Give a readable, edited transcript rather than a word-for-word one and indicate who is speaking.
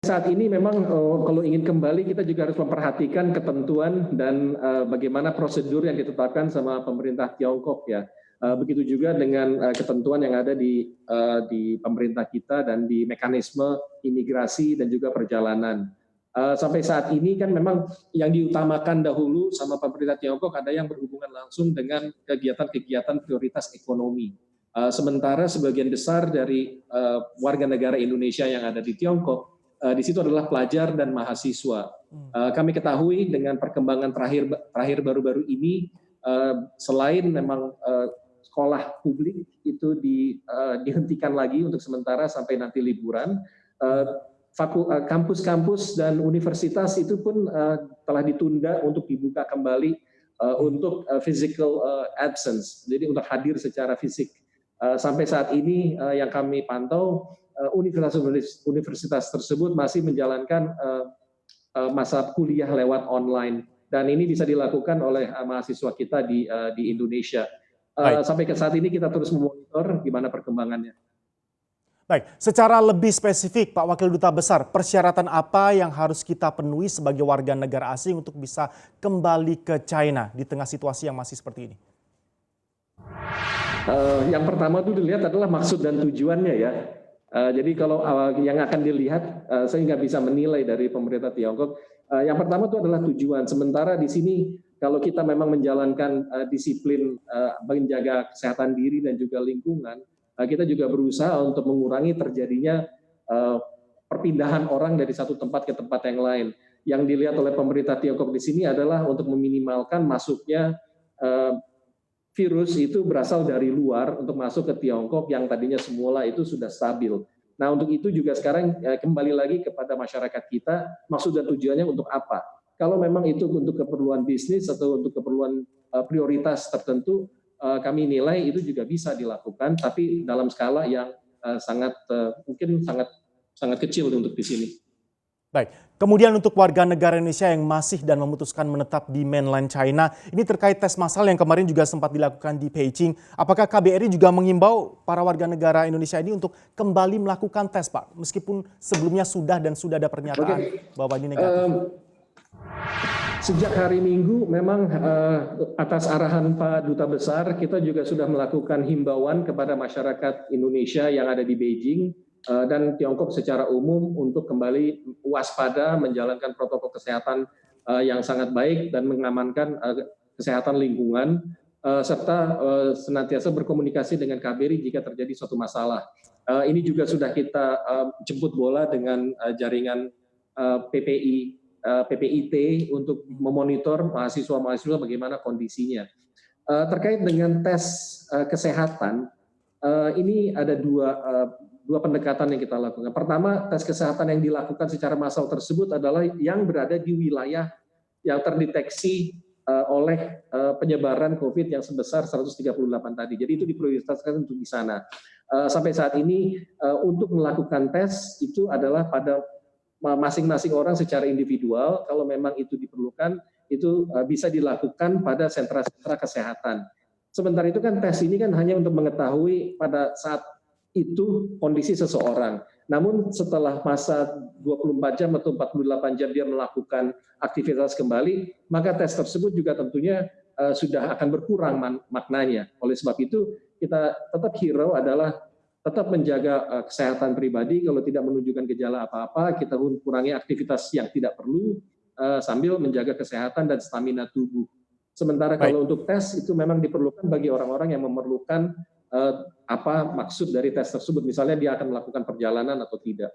Speaker 1: Saat ini memang kalau ingin kembali kita juga harus memperhatikan ketentuan dan bagaimana prosedur yang ditetapkan sama pemerintah Tiongkok ya. Begitu juga dengan ketentuan yang ada di pemerintah kita dan di mekanisme imigrasi dan juga perjalanan. Sampai saat ini kan memang yang diutamakan dahulu sama pemerintah Tiongkok ada yang berhubungan langsung dengan kegiatan-kegiatan prioritas ekonomi. Sementara sebagian besar dari warga negara Indonesia yang ada di Tiongkok di situ adalah pelajar dan mahasiswa. Kami ketahui dengan perkembangan terakhir baru-baru ini, selain memang sekolah publik itu dihentikan lagi untuk sementara sampai nanti liburan, kampus-kampus dan universitas itu pun telah ditunda untuk dibuka kembali untuk physical absence, jadi untuk hadir secara fisik. Sampai saat ini yang kami pantau, universitas tersebut masih menjalankan masa kuliah lewat online, dan ini bisa dilakukan oleh mahasiswa kita di Indonesia. Sampai ke saat ini kita terus memonitor gimana perkembangannya.
Speaker 2: Baik, secara lebih spesifik Pak Wakil Duta Besar, persyaratan apa yang harus kita penuhi sebagai warga negara asing untuk bisa kembali ke China di tengah situasi yang masih seperti ini?
Speaker 1: Yang pertama itu dilihat adalah maksud dan tujuannya ya. Jadi kalau yang akan dilihat, saya nggak bisa menilai dari pemerintah Tiongkok. Yang pertama itu adalah tujuan. Sementara di sini kalau kita memang menjalankan disiplin menjaga kesehatan diri dan juga lingkungan, kita juga berusaha untuk mengurangi terjadinya perpindahan orang dari satu tempat ke tempat yang lain. Yang dilihat oleh pemerintah Tiongkok di sini adalah untuk meminimalkan masuknya virus itu berasal dari luar untuk masuk ke Tiongkok yang tadinya semula itu sudah stabil. Nah, untuk itu juga sekarang kembali lagi kepada masyarakat kita, maksud dan tujuannya untuk apa. Kalau memang itu untuk keperluan bisnis atau untuk keperluan prioritas tertentu, kami nilai itu juga bisa dilakukan, tapi dalam skala yang mungkin sangat kecil untuk di sini.
Speaker 2: Baik, kemudian untuk warga negara Indonesia yang masih dan memutuskan menetap di mainland China, ini terkait tes massal yang kemarin juga sempat dilakukan di Beijing. Apakah KBRI juga mengimbau para warga negara Indonesia ini untuk kembali melakukan tes, Pak? Meskipun sebelumnya sudah ada pernyataan bahwa ini negatif.
Speaker 1: Sejak hari Minggu memang atas arahan Pak Duta Besar, kita juga sudah melakukan himbauan kepada masyarakat Indonesia yang ada di Beijing dan Tiongkok secara umum untuk kembali waspada menjalankan protokol kesehatan yang sangat baik dan mengamankan kesehatan lingkungan serta senantiasa berkomunikasi dengan KBRI jika terjadi suatu masalah. Ini juga sudah kita jemput bola dengan jaringan PPIT untuk memonitor mahasiswa-mahasiswa bagaimana kondisinya. Terkait dengan tes kesehatan, ini ada dua pendekatan yang kita lakukan. Pertama, tes kesehatan yang dilakukan secara massal tersebut adalah yang berada di wilayah yang terdeteksi oleh penyebaran COVID yang sebesar 138 tadi. Jadi itu diprioritaskan untuk di sana. Sampai saat ini untuk melakukan tes itu adalah pada masing-masing orang secara individual. Kalau memang itu diperlukan, itu bisa dilakukan pada sentra-sentra kesehatan. Sementara itu kan tes ini kan hanya untuk mengetahui pada saat itu kondisi seseorang. Namun setelah masa 24 jam atau 48 jam dia melakukan aktivitas kembali, maka tes tersebut juga tentunya sudah akan berkurang maknanya. Oleh sebab itu kita tetap hero adalah tetap menjaga kesehatan pribadi. Kalau tidak menunjukkan gejala apa-apa, kita kurangi aktivitas yang tidak perlu sambil menjaga kesehatan dan stamina tubuh. Sementara kalau untuk tes itu memang diperlukan bagi orang-orang yang memerlukan apa maksud dari tes tersebut, misalnya dia akan melakukan perjalanan atau tidak.